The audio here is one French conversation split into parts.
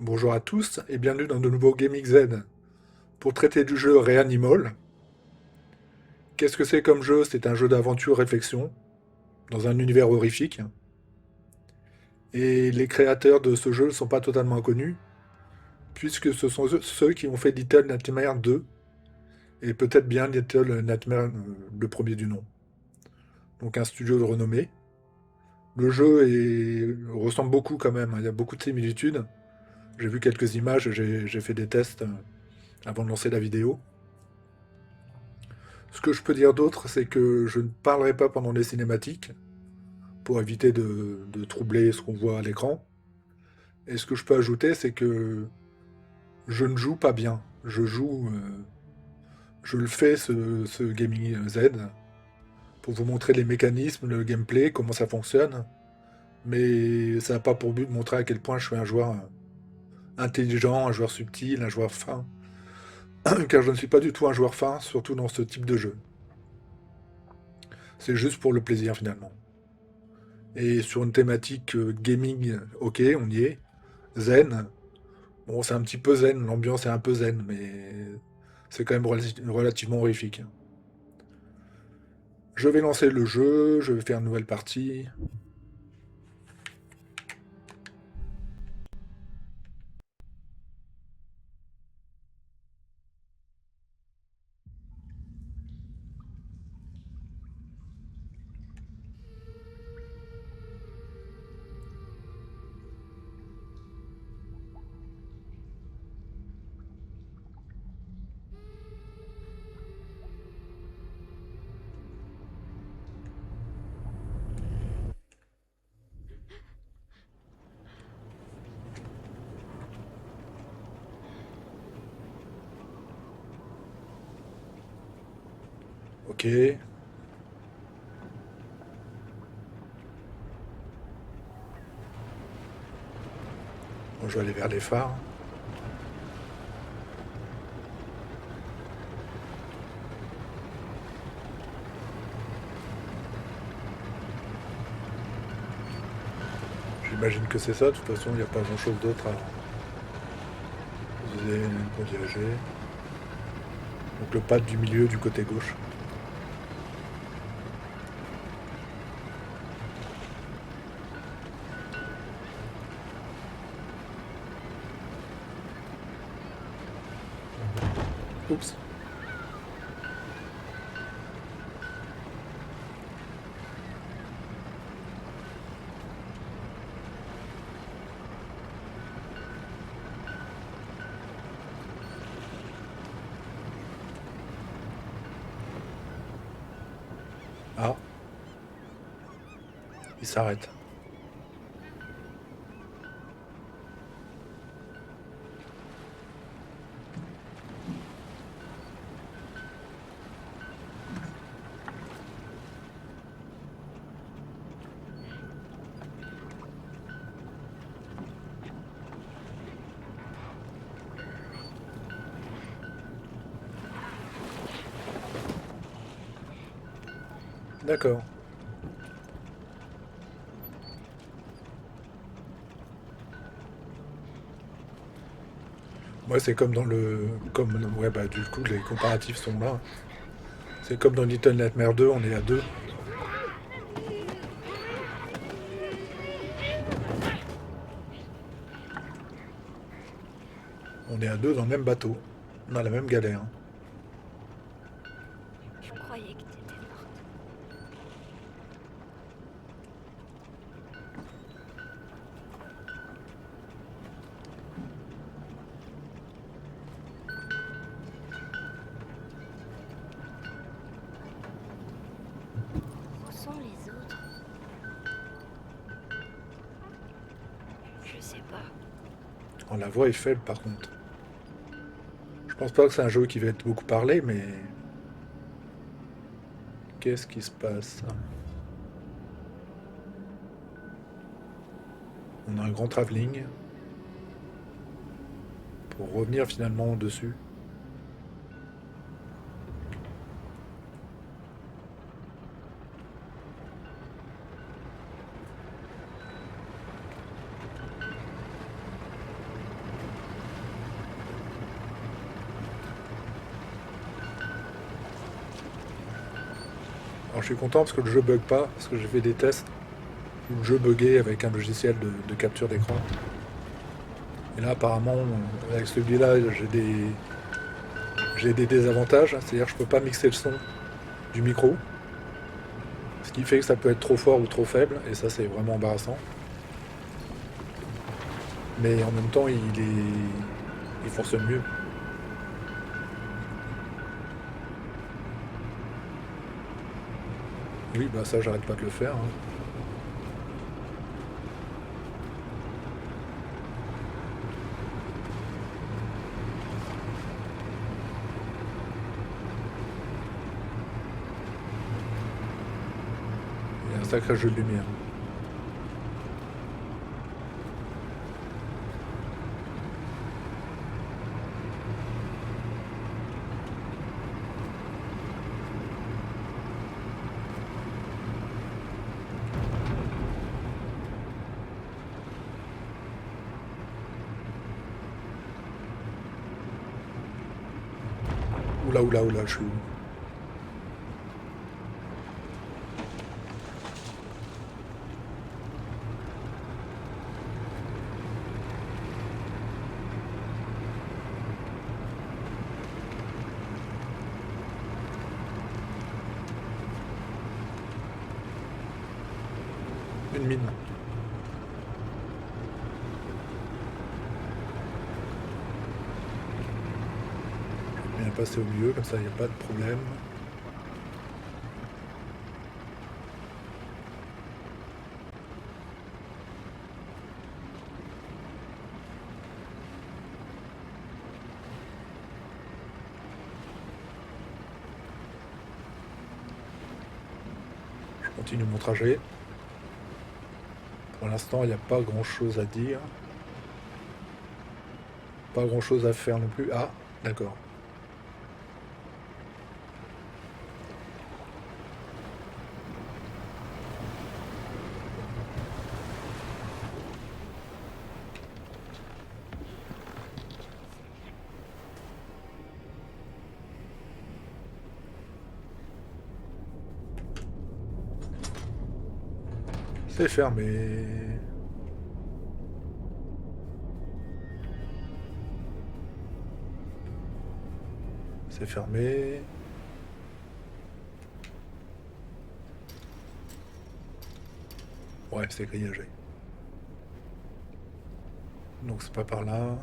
Bonjour à tous et bienvenue dans de nouveaux Gaming Z. Pour traiter du jeu Reanimal, qu'est-ce que c'est comme jeu? C'est un jeu d'aventure-réflexion dans un univers horrifique. Et les créateurs de ce jeu ne sont pas totalement inconnus, puisque ce sont ceux qui ont fait Little Nightmares 2 et peut-être bien Little Nightmares, le premier du nom. Donc un studio de renommée. Ressemble beaucoup quand même, hein. Il y a beaucoup de similitudes. J'ai vu quelques images, j'ai fait des tests avant de lancer la vidéo. Ce que je peux dire d'autre, c'est que je ne parlerai pas pendant les cinématiques, pour éviter de troubler ce qu'on voit à l'écran. Et ce que je peux ajouter, c'est que je ne joue pas bien. Je le fais, ce Gaming Z, pour vous montrer les mécanismes, le gameplay, comment ça fonctionne. Mais ça n'a pas pour but de montrer à quel point je suis un joueur intelligent, un joueur subtil, un joueur fin. Car je ne suis pas du tout un joueur fin, surtout dans ce type de jeu. C'est juste pour le plaisir finalement. Et sur une thématique gaming, ok, on y est. Zen, bon, c'est un petit peu zen, l'ambiance est un peu zen, mais c'est quand même relativement horrifique. Je vais lancer le jeu, je vais faire une nouvelle partie. Ok, bon, je vais aller vers les phares. J'imagine que c'est ça, de toute façon il n'y a pas grand chose d'autre à utiliser pour diriger. Donc le pad du milieu du côté gauche. Oups. Ah, il s'arrête. D'accord. Moi c'est comme dans le. Comme. Ouais bah du coup les comparatifs sont là. C'est comme dans Little Nightmares 2, on est à deux. On est à deux dans le même bateau. On a la même galère. Je croyais que t'étais morte. Où sont les autres? Je sais pas. Oh, la voix est faible par contre. Je pense pas que c'est un jeu qui va être beaucoup parlé, mais qu'est-ce qui se passe? On a un grand travelling pour revenir finalement dessus. Alors je suis content parce que le jeu bug pas, parce que j'ai fait des tests où le jeu buguait avec un logiciel de capture d'écran. Et là apparemment avec celui-là j'ai des désavantages, c'est-à-dire que je peux pas mixer le son du micro, ce qui fait que ça peut être trop fort ou trop faible, et ça c'est vraiment embarrassant. Mais en même temps il fonctionne mieux. Oui, bah ça j'arrête pas de le faire, hein. Il y a un sacré jeu de lumière. Oula, oula, oula, je suis où? Une mine. Je vais bien passer au milieu, comme ça il n'y a pas de problème. Je continue mon trajet. Pour l'instant, il n'y a pas grand chose à dire. Pas grand chose à faire non plus. Ah, d'accord. C'est fermé. C'est fermé. Ouais, c'est grillagé. Donc c'est pas par là.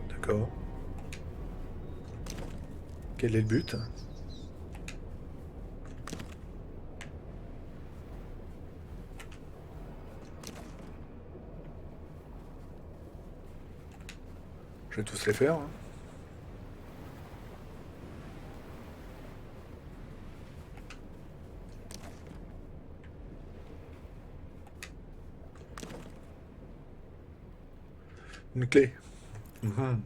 D'accord. Quel est le but? Je vais tous les faire, hein. Une clé. Mhm.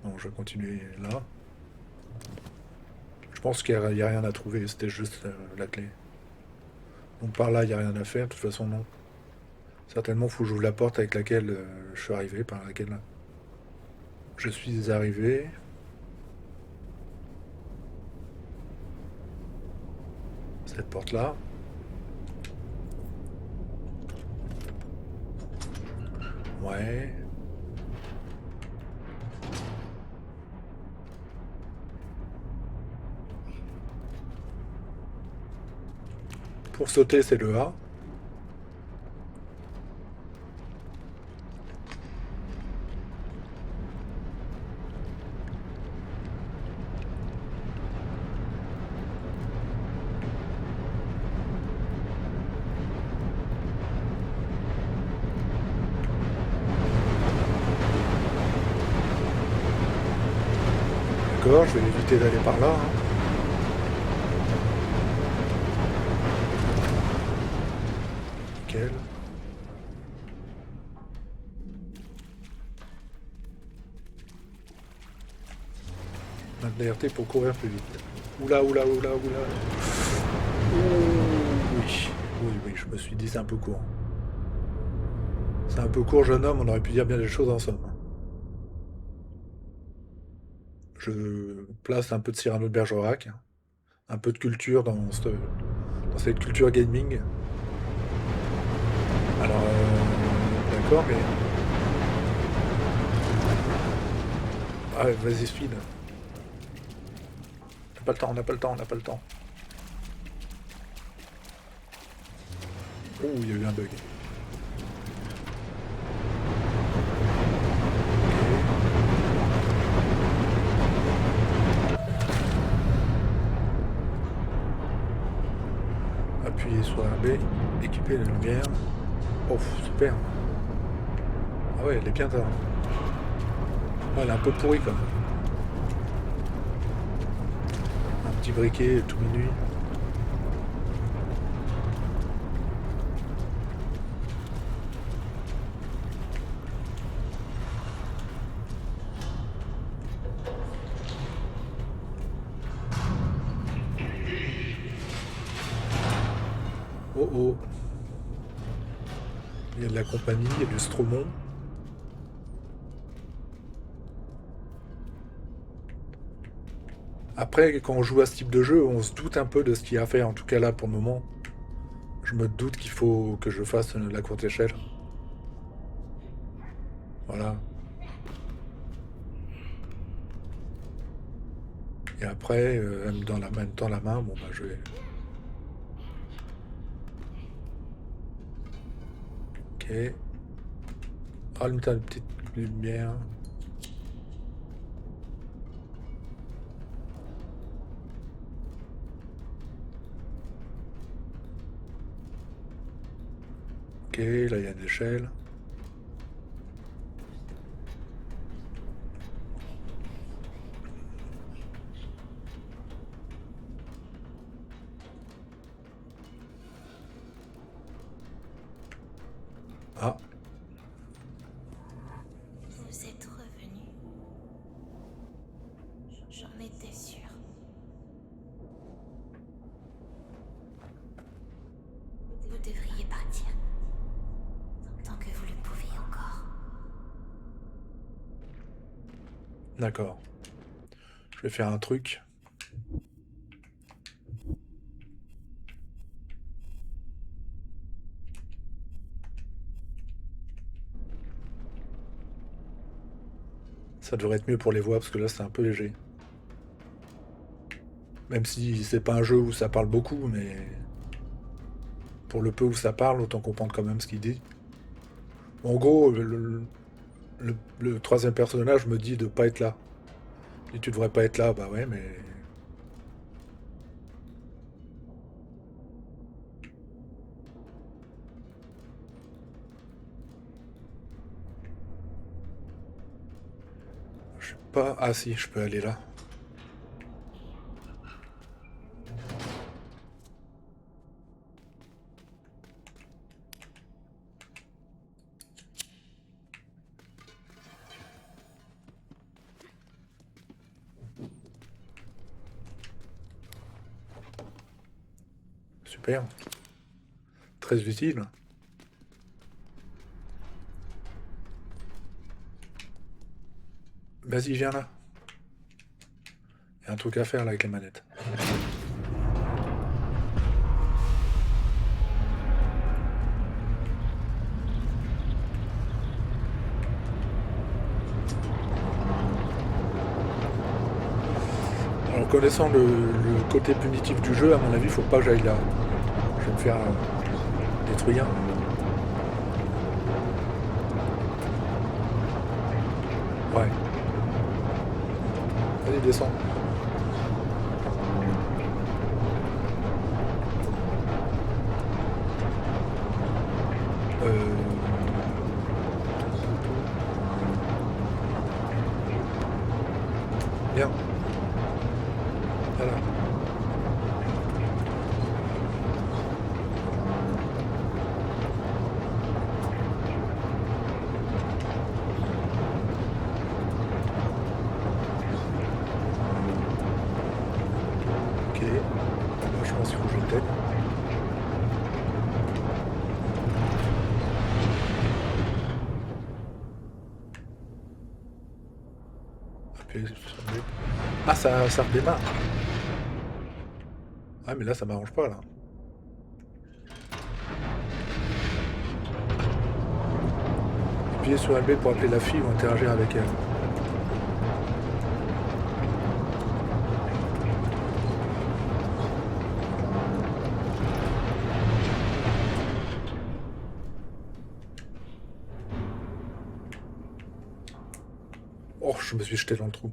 Bon, je vais continuer là. Je pense qu'il n'y a rien à trouver, c'était juste la clé. Donc par là, il n'y a rien à faire, de toute façon, non. Certainement, il faut que j'ouvre la porte avec laquelle je suis arrivé, par laquelle je suis arrivé. Cette porte-là. Ouais. Pour sauter, c'est le A. D'accord, je vais éviter d'aller par là, hein. Nickel. Maintenir RT pour courir plus vite. Oula, oula, oula, oula. Ouh, oui, oui, oui, je me suis dit c'est un peu court. C'est un peu court, jeune homme, on aurait pu dire bien des choses en somme. Je place un peu de Cyrano de Bergerac, un peu de culture dans cette culture gaming. Alors, d'accord, mais... Ah, ouais, vas-y, speed. On n'a pas le temps, on n'a pas le temps, on n'a pas le temps. Oh, il y a eu un bug. Appuyez sur RB, équiper la lumière. Oh, super. Ah ouais, elle est bien tard. Ah, elle est un peu pourrie quand même. Un petit briquet tout minuit. Oh oh. Il y a de la compagnie, il y a du Stromon. Après, quand on joue à ce type de jeu, on se doute un peu de ce qu'il y a à faire. En tout cas là, pour le moment, je me doute qu'il faut que je fasse la courte échelle. Voilà. Et après, dans la même temps la main, bon bah je vais... Ok. Allume ta petite lumière. Ok, là il y a une échelle. Ah, Vous êtes revenu. J'en étais sûre. Vous devriez partir. Tant que vous le pouviez encore. d'accord. Je vais faire un truc. Ça devrait être mieux pour les voix, parce que là c'est un peu léger. Même si c'est pas un jeu où ça parle beaucoup, mais... Pour le peu où ça parle, autant comprendre quand même ce qu'il dit. En gros, le troisième personnage me dit de pas être là. Et tu devrais pas être là, bah ouais, mais... Je sais pas... Ah si, je peux aller là. Super. Très utile. Vas-y, viens là. Il y a un truc à faire là avec les manettes. Alors, connaissant le côté punitif du jeu, à mon avis, faut pas que j'aille là. Je vais me faire détruire. Ouais. Allez, descends. Bien. Voilà. Ok. Là, je pense qu'il faut que je le t'aide. Appuyer sur B. Ah, ça redémarre. Ah, mais là, ça m'arrange pas, là. Appuyez sur LB pour appeler la fille ou interagir avec elle. Oh, je me suis jeté dans le trou.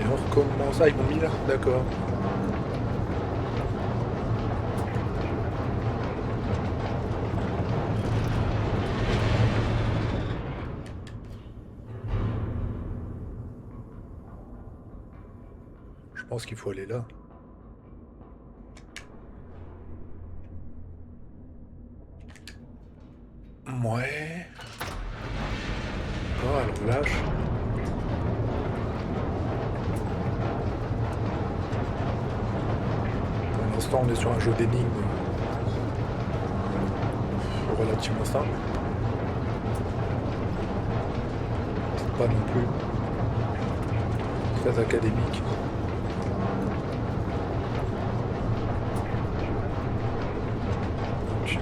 Et on recommence. Ah, ils m'ont mis là. D'accord. Je pense qu'il faut aller là. Ouais. Oh, elle relâche. Pour l'instant, on est sur un jeu d'énigmes relativement simple. C'est pas non plus très académique. Donc,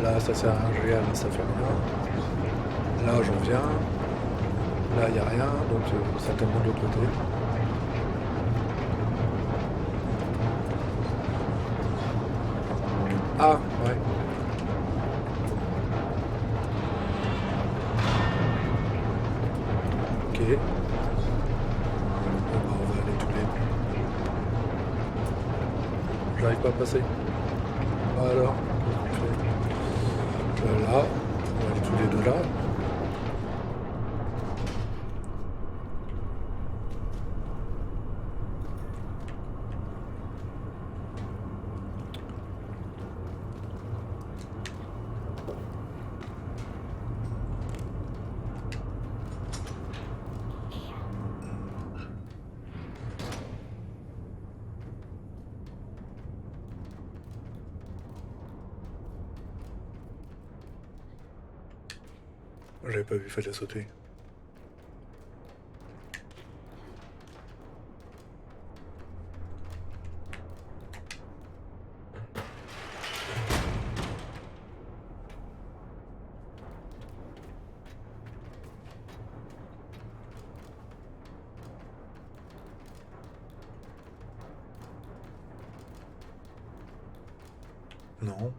là, ça sert à rien, je regarde, ça fait rien. Là, j'en viens. Là, il n'y a rien, donc certainement de l'autre côté. Ah, ouais. Ok. Bon, bah, on va aller tous les deux. J'arrive pas à passer. Alors, voilà. On va aller tous les deux là. J'avais pas vu, il fallait sauter. Non.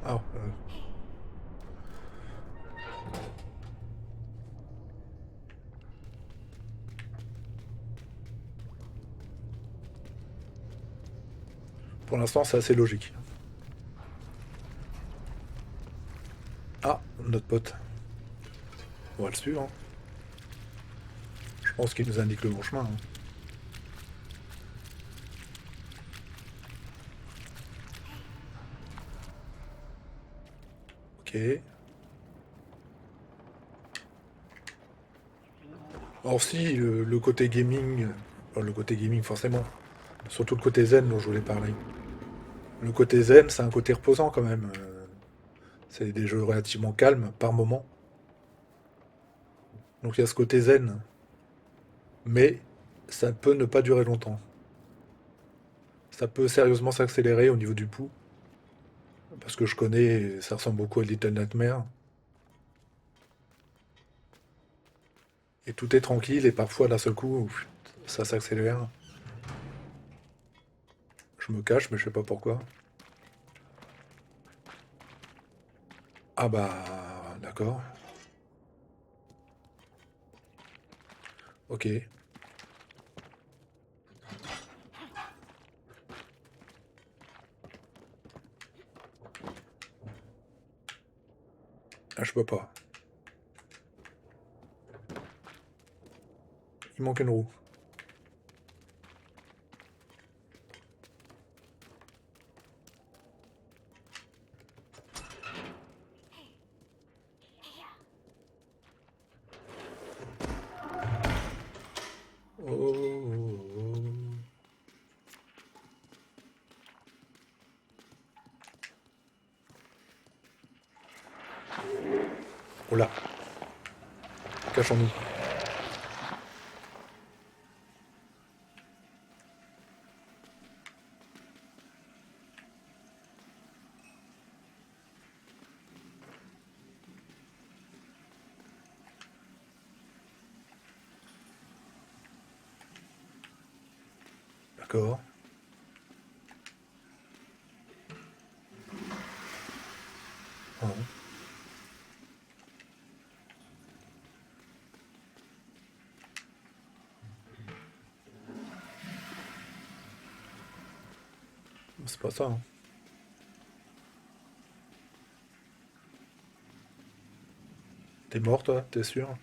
Ah, pour l'instant, c'est assez logique. Ah, notre pote. On va le suivre. Hein. Je pense qu'il nous indique le bon chemin. Hein. Ok. Alors si, le côté gaming... enfin, le côté gaming, forcément. Surtout le côté zen dont je voulais parler. Le côté zen, c'est un côté reposant quand même. C'est des jeux relativement calmes par moment. Donc il y a ce côté zen. Mais ça peut ne pas durer longtemps. Ça peut sérieusement s'accélérer au niveau du pouls. Parce que je connais, ça ressemble beaucoup à Little Nightmare. Et tout est tranquille et parfois d'un seul coup, ça s'accélère. Je me cache, mais je sais pas pourquoi. Ah bah, d'accord. Ok. Ah, je peux pas. Il manque une roue. Oh. Oh là. Cachons-nous. D'accord. Oh. C'est pas ça, hein. T'es mort, toi? T'es sûr?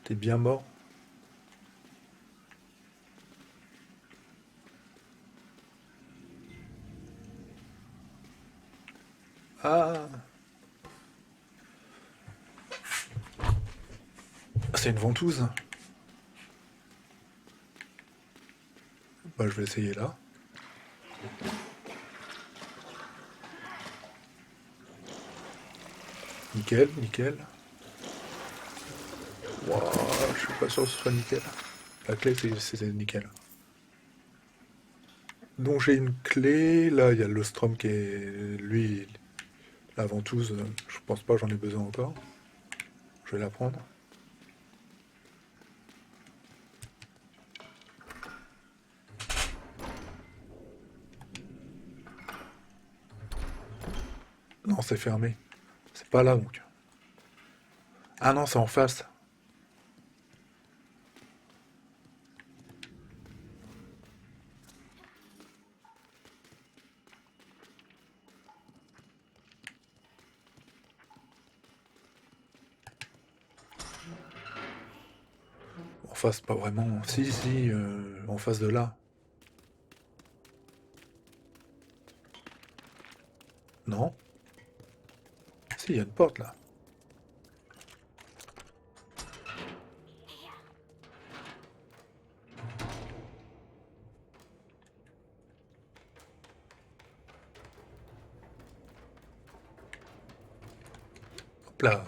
T'es bien mort? Ah! C'est une ventouse. Bah, je vais essayer là. Nickel, nickel. Wouah, je suis pas sûr que ce soit nickel. La clé, c'est nickel. Donc j'ai une clé. Là, il y a le Strom qui est... Lui, la ventouse, je pense pas que j'en ai besoin encore. Je vais la prendre. Non, c'est fermé. C'est pas là, donc. Ah non, c'est en face. En face, pas vraiment. Si, si, en face de là. Non? Si, il y a une porte là. Hop là.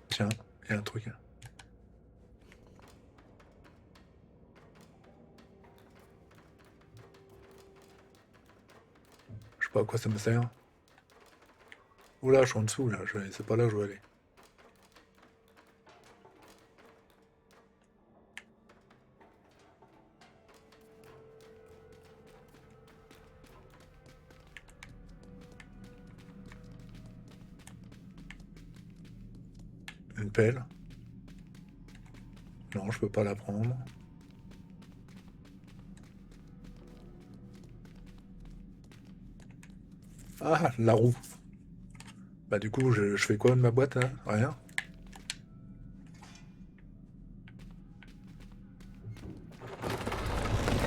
Tiens, il y a un truc. Je sais pas à quoi ça me sert. Oula, je suis en dessous là. C'est pas là où je veux aller. Une pelle. Non, je peux pas la prendre. Ah, la roue. Bah du coup, je fais quoi de ma boîte là? Rien.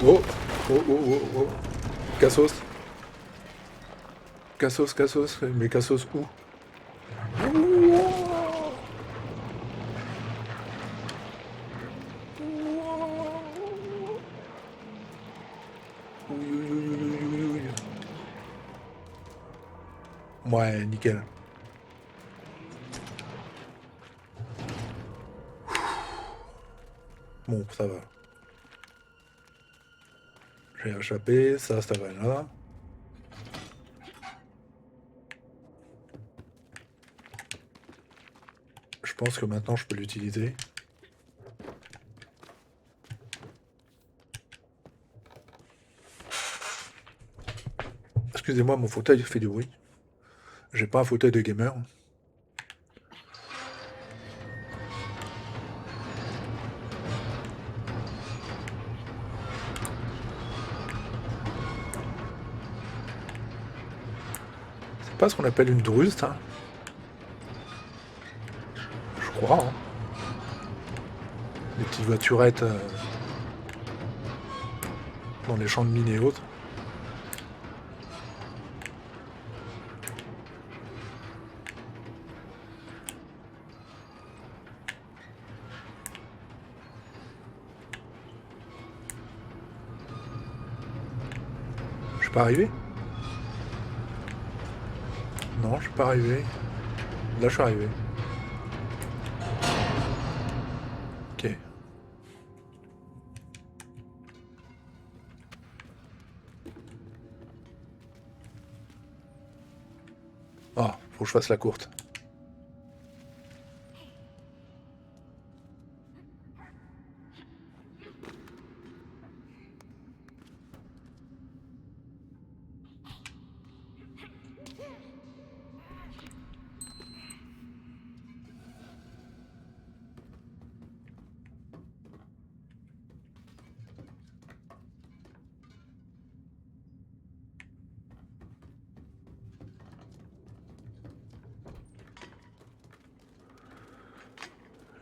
Oh, oh, oh, oh, oh. Cassos. Cassos, Cassos. Mais Cassos où? Oui, oui, oui, oui, oui, oui, oui. Ouais, nickel. Bon, ça va. J'ai échappé, ça va là. Je pense que maintenant je peux l'utiliser. Excusez-moi, mon fauteuil fait du bruit. J'ai pas un fauteuil de gamer. C'est pas ce qu'on appelle une druse, ça? Je crois, hein. Des petites voiturettes dans les champs de mine et autres. suis pas arrivé? Non, je suis pas arrivé. Là, je suis arrivé. Ok. Ah, faut que je fasse la courte.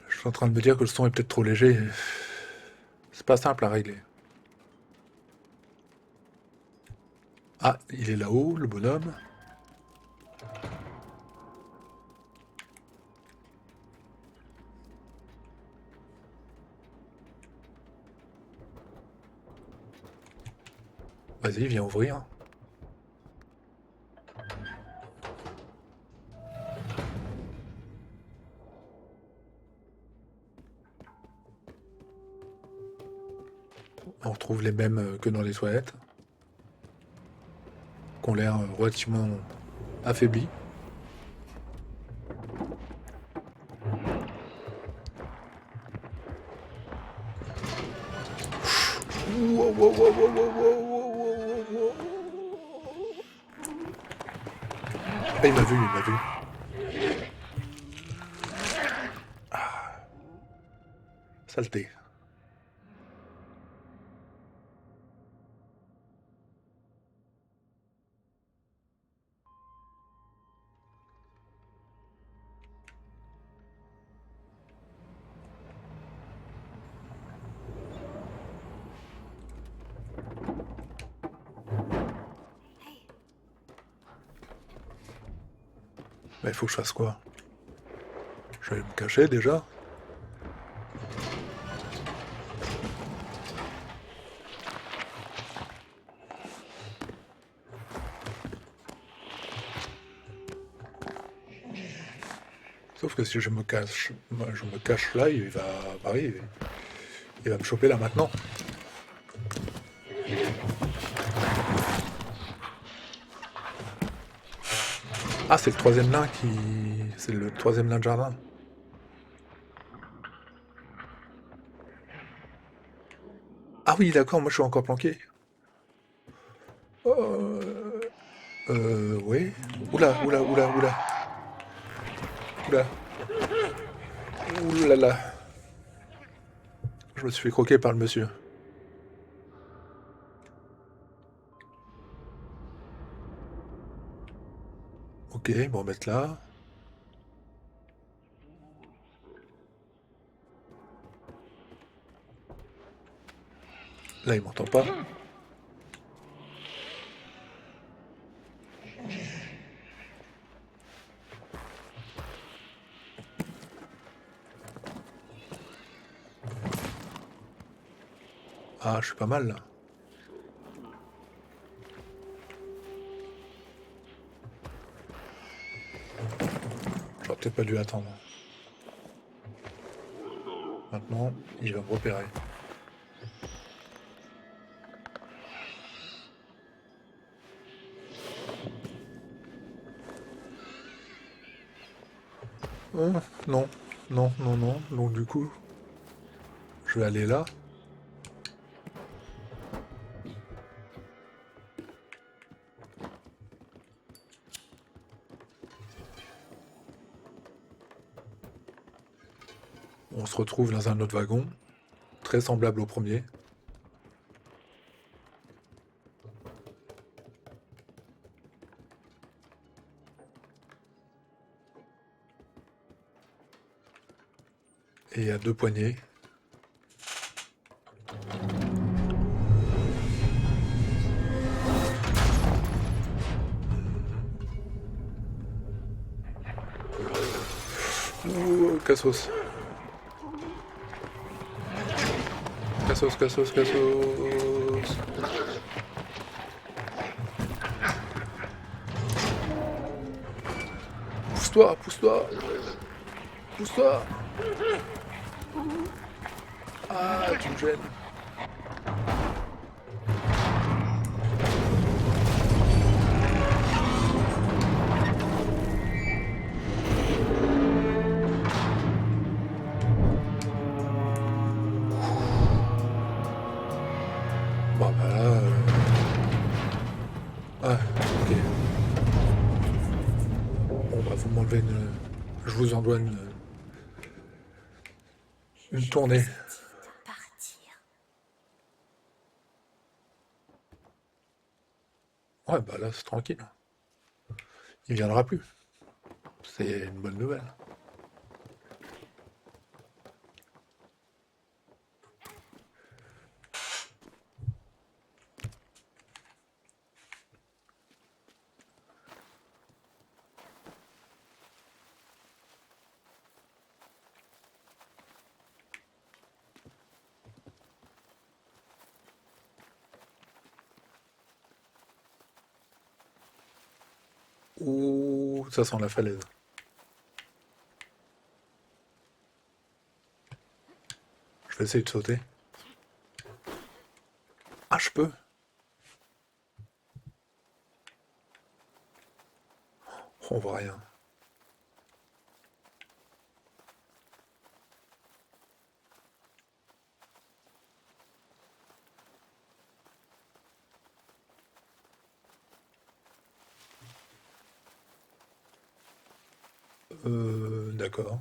Je suis en train de me dire que le son est peut-être trop léger. C'est pas simple à régler. Ah, il est là-haut, le bonhomme. Vas-y, viens ouvrir. On retrouve les mêmes que dans les toilettes, qui ont l'air relativement affaiblis. Wow, wow, wow, wow, wow, wow, wow. Ah, il m'a vu, il m'a vu. Saleté. Mais il faut que je fasse quoi? Je vais me cacher déjà. Sauf que si je me cache là, il va arriver. Il va me choper là maintenant. Ah, c'est le troisième nain qui... C'est le troisième nain de jardin. Ah oui, d'accord, moi je suis encore planqué. Oui. Oula, oula, oula, oula. Oula. Oulala. Je me suis fait croquer par le monsieur. Ok, bon, mettre là. Là, il m'entend pas. Ah, je suis pas mal là. J'aurais peut-être pas dû attendre. Maintenant, il va me repérer. Non, non, non, non. Donc du coup, je vais aller là. On se retrouve dans un autre wagon, très semblable au premier. Et il y a 2 poignées. Ouh, cassos. Cassos, cassos, cassos. Pousse-toi, pousse-toi, pousse-toi. Ah, tu me gênes. Bon, bah là... Ah, ok. Bon, bah, vous m'enlevez une... Je vous envoie une Je vous tournée. ai dit de partir. Ouais, bah là, c'est tranquille. Il viendra plus. C'est une bonne nouvelle. Ouh, ça sent la falaise. Je vais essayer de sauter. Ah, je peux. On voit rien. D'accord.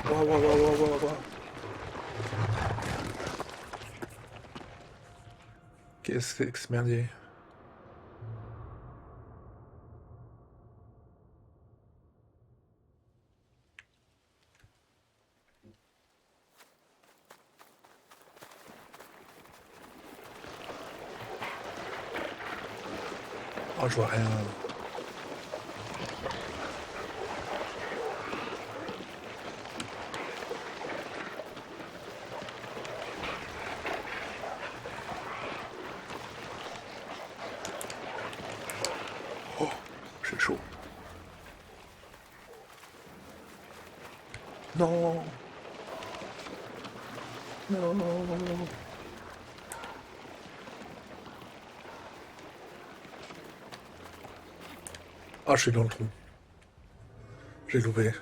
Waouh, waouh, waouh, waouh, waouh, waouh. Qu'est-ce que c'est que ce merdier? Oh, je vois rien. Oh, j'ai chaud. Non, non. Ah, je suis dans le trou. J'ai loupé.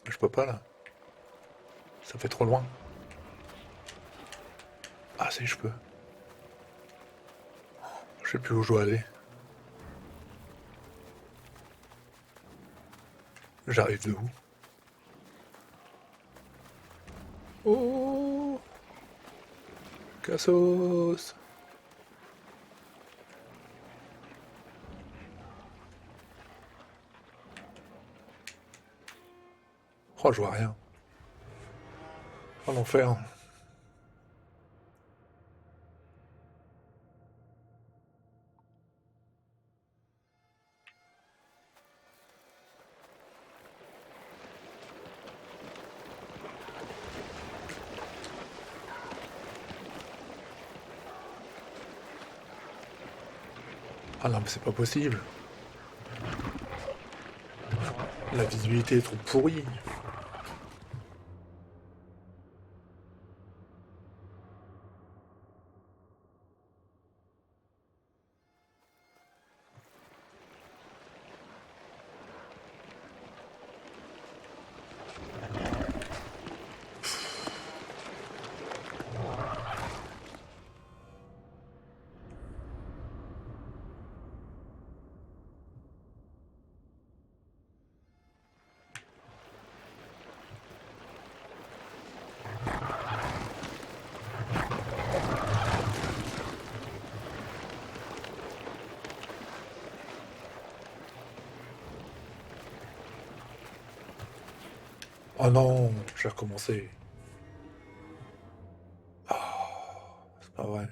Je peux pas là. Ça fait trop loin. Ah si, je peux. Je sais plus où je dois aller. J'arrive de où? Oh, Cassos. Oh, je vois rien. Oh, l'enfer. Ah non, mais c'est pas possible. La visibilité est trop pourrie. Oh non, j'ai recommencé. C'est pas vrai.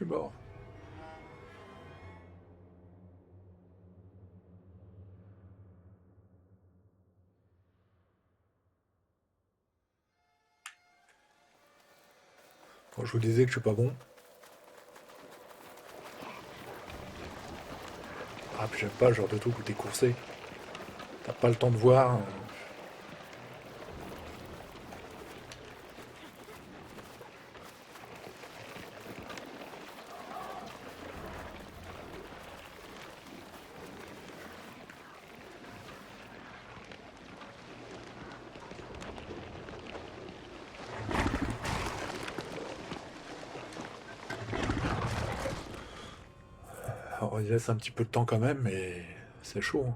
suis mort. Quand je vous disais que je suis pas bon. Ah, puis j'aime pas le genre de truc où t'es coursé. T'as pas le temps de voir. Alors, il laisse un petit peu de temps quand même, mais c'est chaud, hein.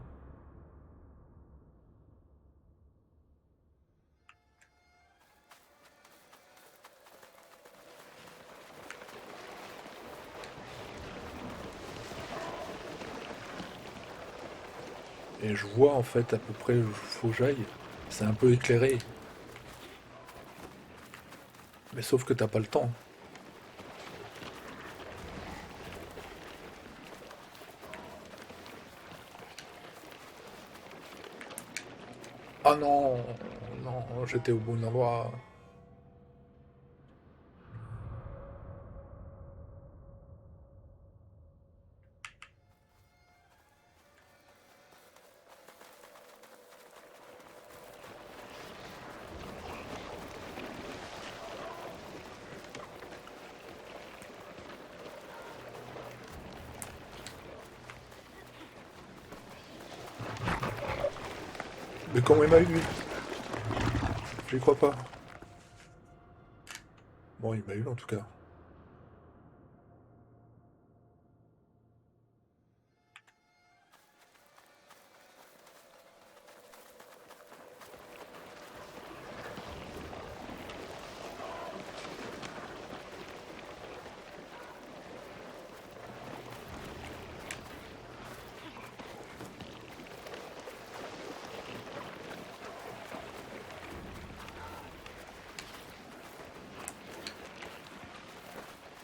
Et je vois en fait à peu près où il faut que j'aille. C'est un peu éclairé. Mais sauf que t'as pas le temps. Ah non, non, j'étais au bon endroit. Mais comment il m'a eu? J'y crois pas. Bon, il m'a eu en tout cas.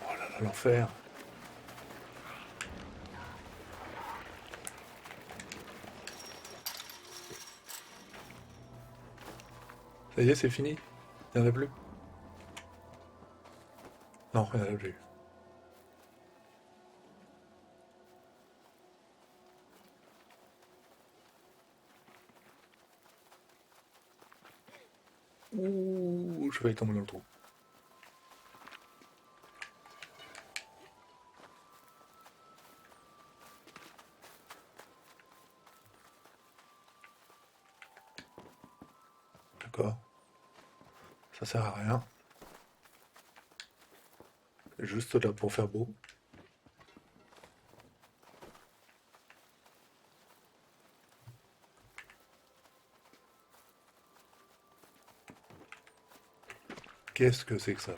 Oh là là, l'enfer. Ça y est, c'est fini. Il n'y en a plus. Non, il n'y en a plus. Ouh, je vais tomber dans le trou. D'accord. Ça sert à rien. Juste là pour faire beau. Qu'est-ce que c'est que ça?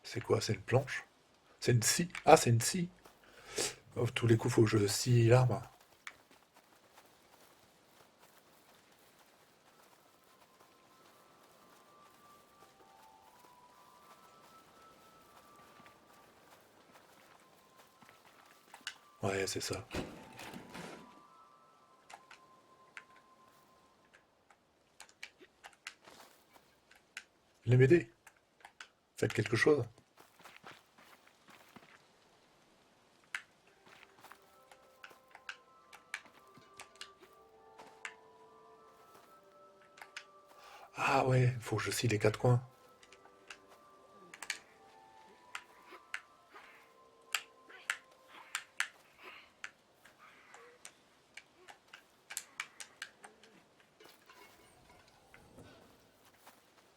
C'est quoi? C'est une planche? C'est une scie? Ah, c'est une scie. Oh, tous les coups, faut que je scie l'arbre. Ouais, c'est ça. Venez m'aider. Faites quelque chose. Ah ouais, faut que je scie les quatre coins.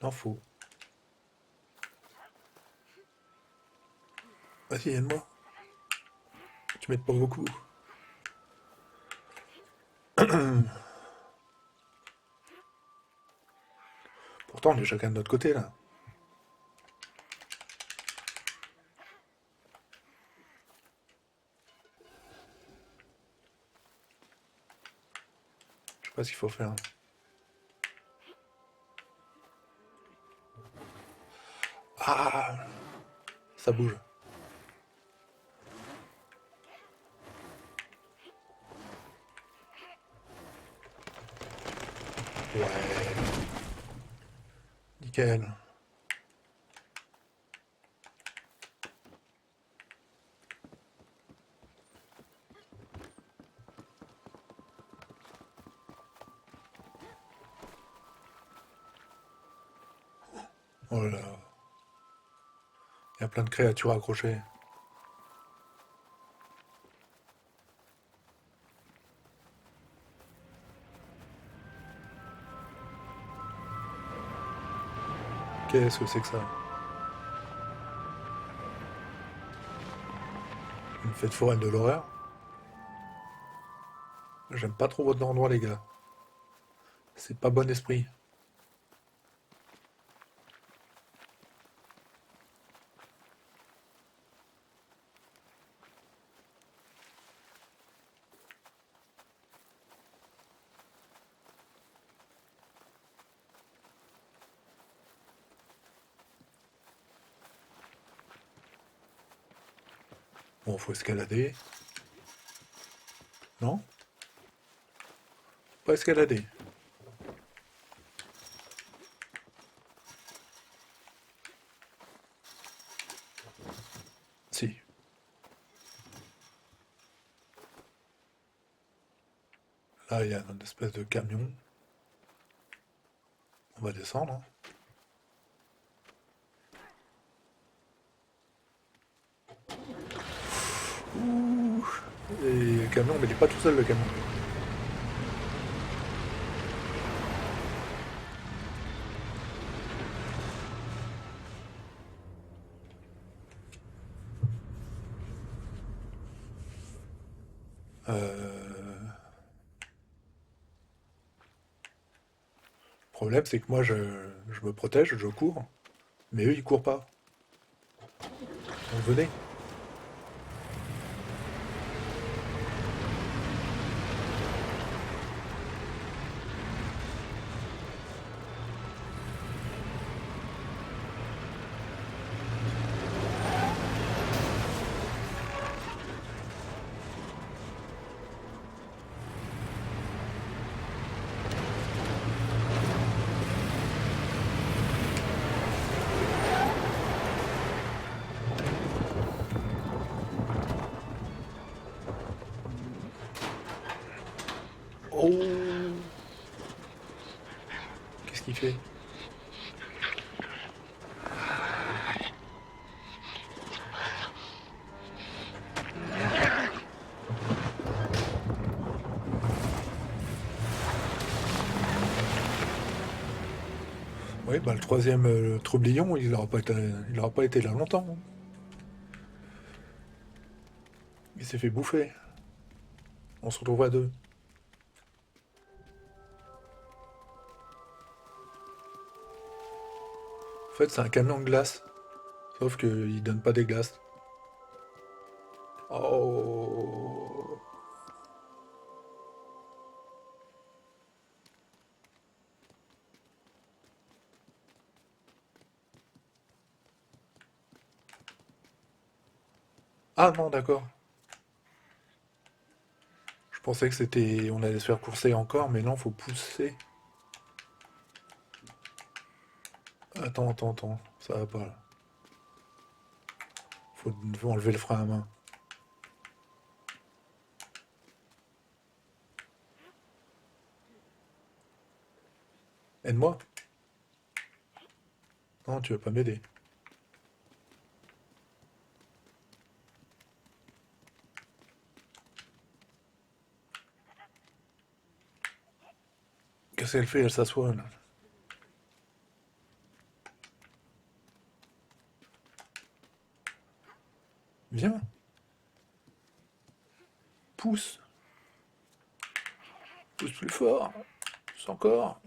Non, faut. Vas-y, aide-moi. Tu m'aides pas beaucoup. Pourtant, on est chacun de notre côté, là. pas ce qu'il faut faire. Ah, ça bouge. Ouais, nickel. Oh là là, il y a plein de créatures accrochées. Qu'est-ce que c'est que ça? Une fête foraine de l'horreur? J'aime pas trop votre endroit, les gars. C'est pas bon esprit. Bon, faut escalader. Non? Pas escalader. Si. Là, il y a une espèce de camion. On va descendre, hein. Ouh. Et le camion, mais il est pas tout seul, le camion. Le problème, c'est que moi, je me protège, je cours. Mais eux, ils courent pas. Donc venez. Oh! Qu'est-ce qu'il fait? Oui, bah le troisième troublion, il aura pas été là longtemps, hein. Il s'est fait bouffer. On se retrouve à deux. En fait, c'est un camion de glace. Sauf qu'il donne pas des glaces. Oh! Ah non, d'accord. Je pensais que c'était, on allait se faire courser encore, mais non, faut pousser. Attends. Ça va pas là. Faut enlever le frein à main. Aide-moi. Non, tu veux pas m'aider. Qu'est-ce qu'elle fait? Elle s'assoit là. Viens, pousse. Pousse plus fort. Pousse encore.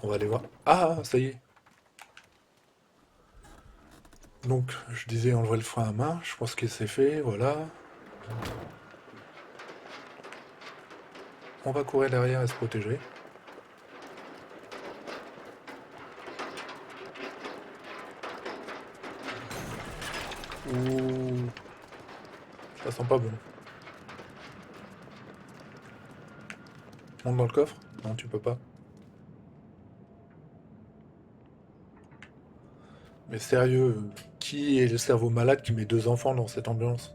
On va aller voir. Ah, ça y est. Donc, je disais enlever le frein à main, je pense que c'est fait, voilà. On va courir derrière et se protéger. Ouh, ça sent pas bon. Monte dans le coffre? Non, tu peux pas. Mais sérieux, qui est le cerveau malade qui met deux enfants dans cette ambiance?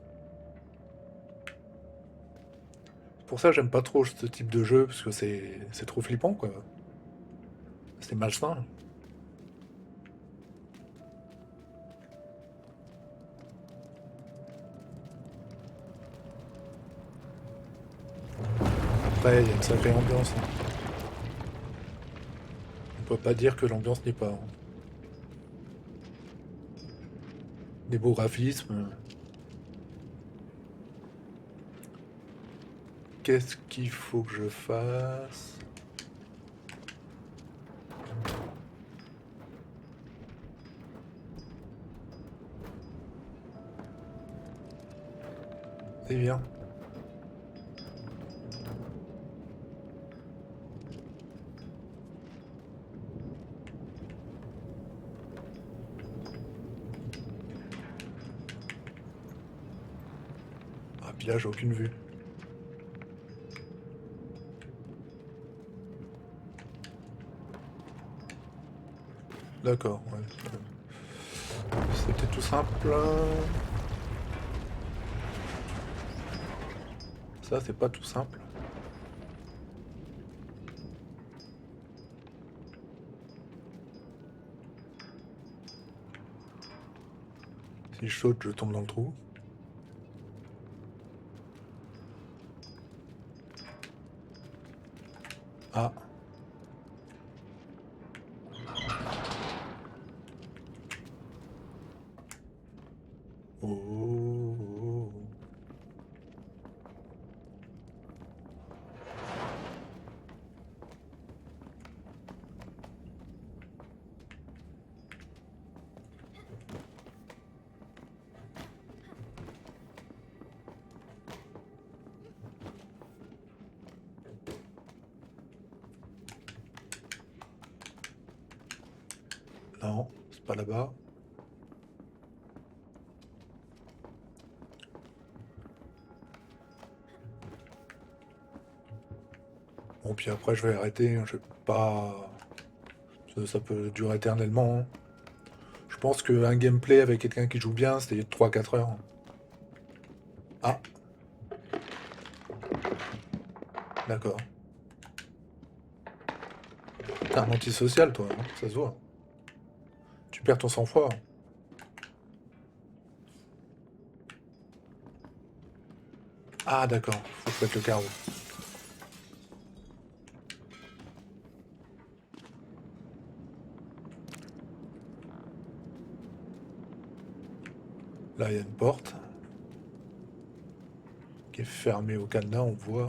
Pour ça, j'aime pas trop ce type de jeu, parce que c'est trop flippant, quoi. C'est malsain. Après, il y a une sacrée ambiance, hein. On peut pas dire que l'ambiance n'est pas, hein. Des beaux graphismes. Qu'est-ce qu'il faut que je fasse? C'est bien. Ah, puis là, j'ai aucune vue. D'accord, ouais. C'était tout simple. Ça, c'est pas tout simple. Si je saute, je tombe dans le trou. Ah. Oh, oh, oh. Non, c'est pas là-bas. Bon, puis après, je vais arrêter, hein. Je vais pas... Ça peut durer éternellement, hein. Je pense qu'un gameplay avec quelqu'un qui joue bien, c'est 3-4 heures. Ah, d'accord. T'es un antisocial, toi, hein, ça se voit. Tu perds ton sang-froid. Ah, d'accord, faut que je pète le carreau. Là, il y a une porte qui est fermée au cadenas, on voit.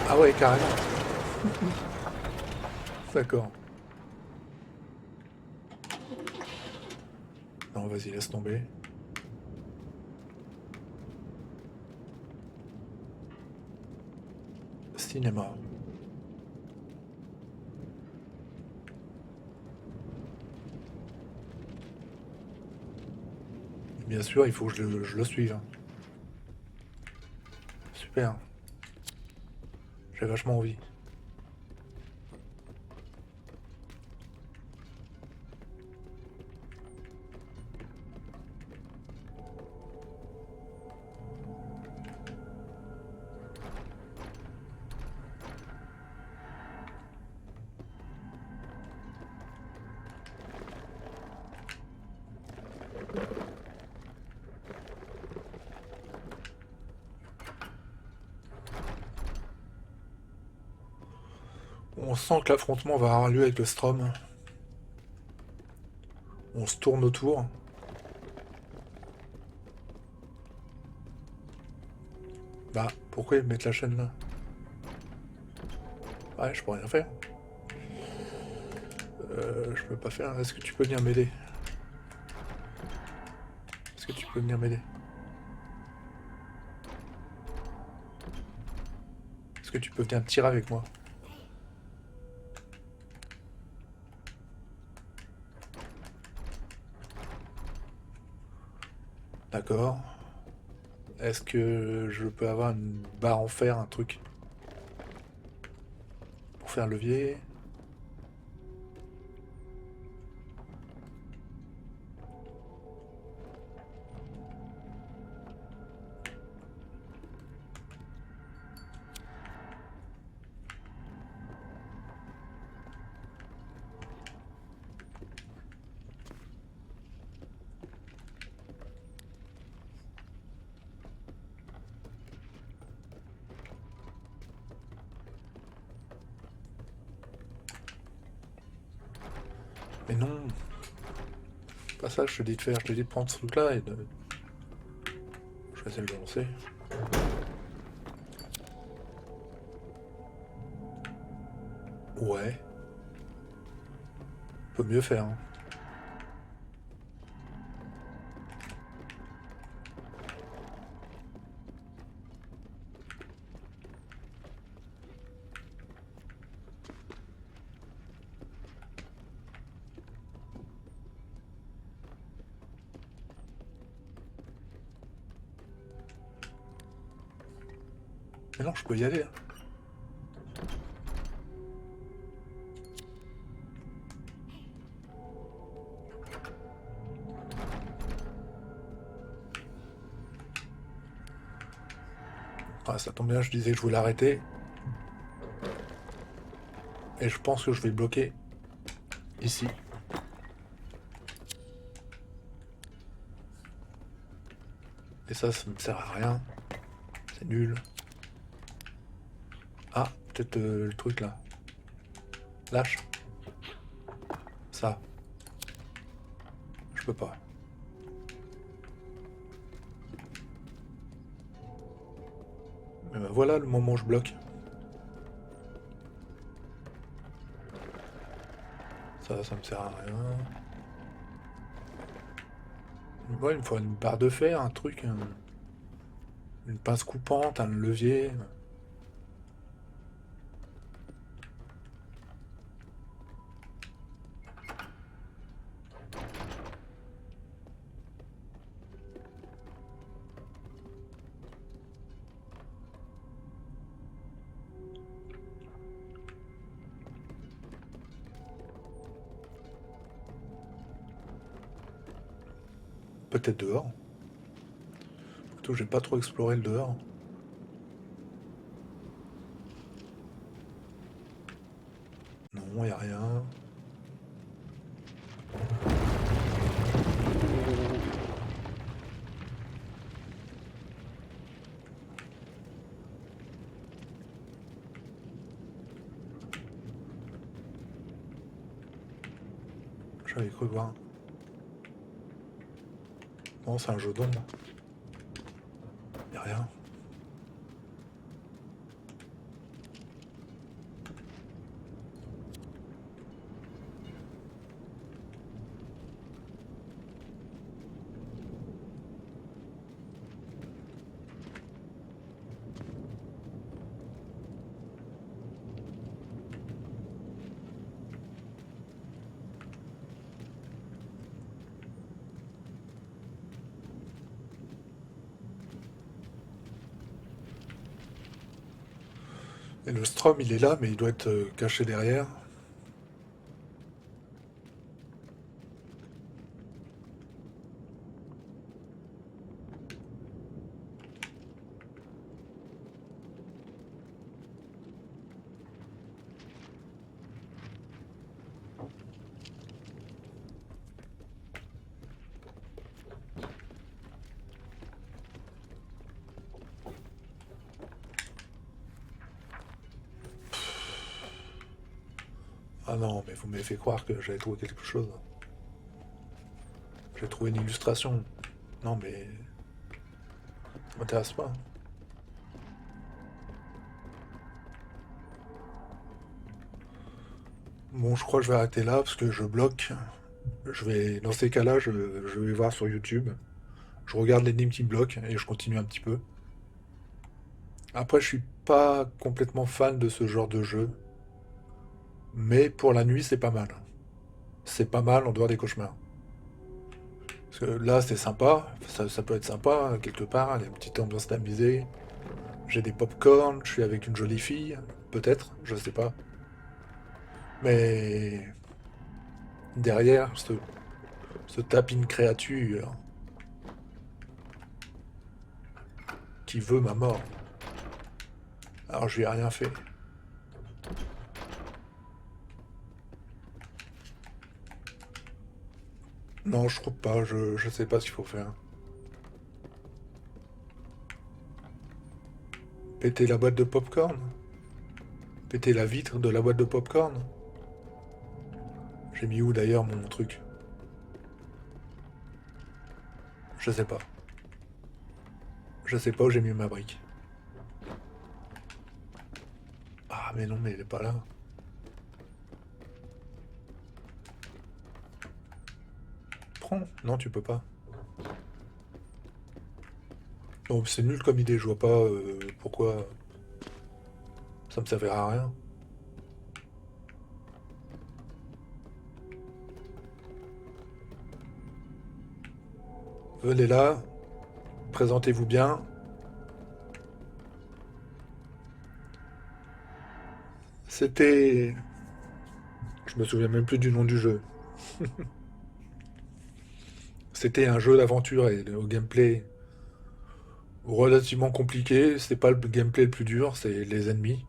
Ah ouais, carrément. D'accord. Non, vas-y, laisse tomber. Cinéma. Bien sûr, il faut que je le suive, hein. Super. J'ai vachement envie. On sent que l'affrontement va avoir lieu avec le Strom. On se tourne autour. Bah, pourquoi ils mettent la chaîne là? Ouais, je peux rien faire. Je peux pas faire. Est-ce que tu peux venir m'aider? Est-ce que tu peux venir m'aider? Est-ce que tu peux venir tirer avec moi? D'accord. Est-ce que je peux avoir une barre en fer, un truc? Pour faire levier? Mais non! Pas ça que je te dis de faire, je te dis de prendre ce truc-là et de... Je vais essayer de le lancer. Ouais. Peut mieux faire, hein. Mais non, je peux y aller, hein. Ah, ça tombe bien, je disais que je voulais l'arrêter. Et je pense que je vais le bloquer ici. Et ça me sert à rien. C'est nul. Ah, peut-être le truc là. Lâche. Ça. Je peux pas. Mais ben voilà le moment où je bloque. Ça me sert à rien. Moi, il me faut une barre de fer, un truc, une pince coupante, un levier. Peut-être dehors. Plutôt, j'ai pas trop exploré le dehors. Non, y a rien. J'avais cru voir. Non, c'est un jeu d'ombre. Y a rien. Et le Strom, il est là, mais il doit être caché derrière. Ah non, mais vous m'avez fait croire que j'avais trouvé quelque chose. J'ai trouvé une illustration. Non mais... ça m'intéresse pas. Bon, je crois que je vais arrêter là parce que je bloque. Dans ces cas-là, je vais voir sur YouTube. Je regarde l'énigme qui bloque et je continue un petit peu. Après, je suis pas complètement fan de ce genre de jeu. Mais pour la nuit, c'est pas mal. C'est pas mal en dehors des cauchemars. Parce que là, c'est sympa. Ça peut être sympa, hein, quelque part. Il y a une petite ambiance d'amusée. J'ai des pop-corn. Je suis avec une jolie fille. Peut-être, je sais pas. Mais derrière, ce tape une créature qui veut ma mort. Alors je lui ai rien fait. Non, je trouve pas, je sais pas ce qu'il faut faire. Péter la boîte de popcorn? Péter la vitre de la boîte de popcorn? J'ai mis où d'ailleurs mon truc? Je sais pas. Je sais pas où j'ai mis ma brique. Ah mais non, mais elle est pas là. Prends. Non, tu peux pas. Non, c'est nul comme idée, je vois pas pourquoi ça me servira à rien. Venez là, présentez-vous bien. C'était... Je me souviens même plus du nom du jeu. C'était un jeu d'aventure et au gameplay relativement compliqué. C'est pas le gameplay le plus dur, c'est les ennemis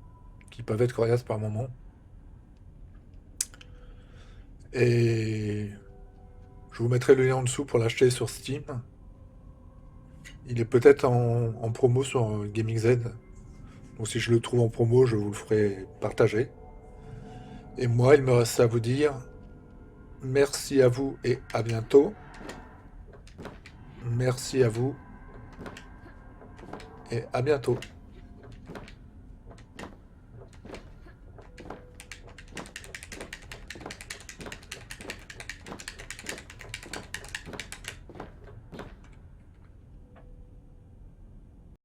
qui peuvent être coriaces par moment. Et je vous mettrai le lien en dessous pour l'acheter sur Steam. Il est peut-être en promo sur Gaming Z. Donc si je le trouve en promo, je vous le ferai partager. Et moi, il me reste à vous dire merci à vous et à bientôt. Merci à vous et à bientôt.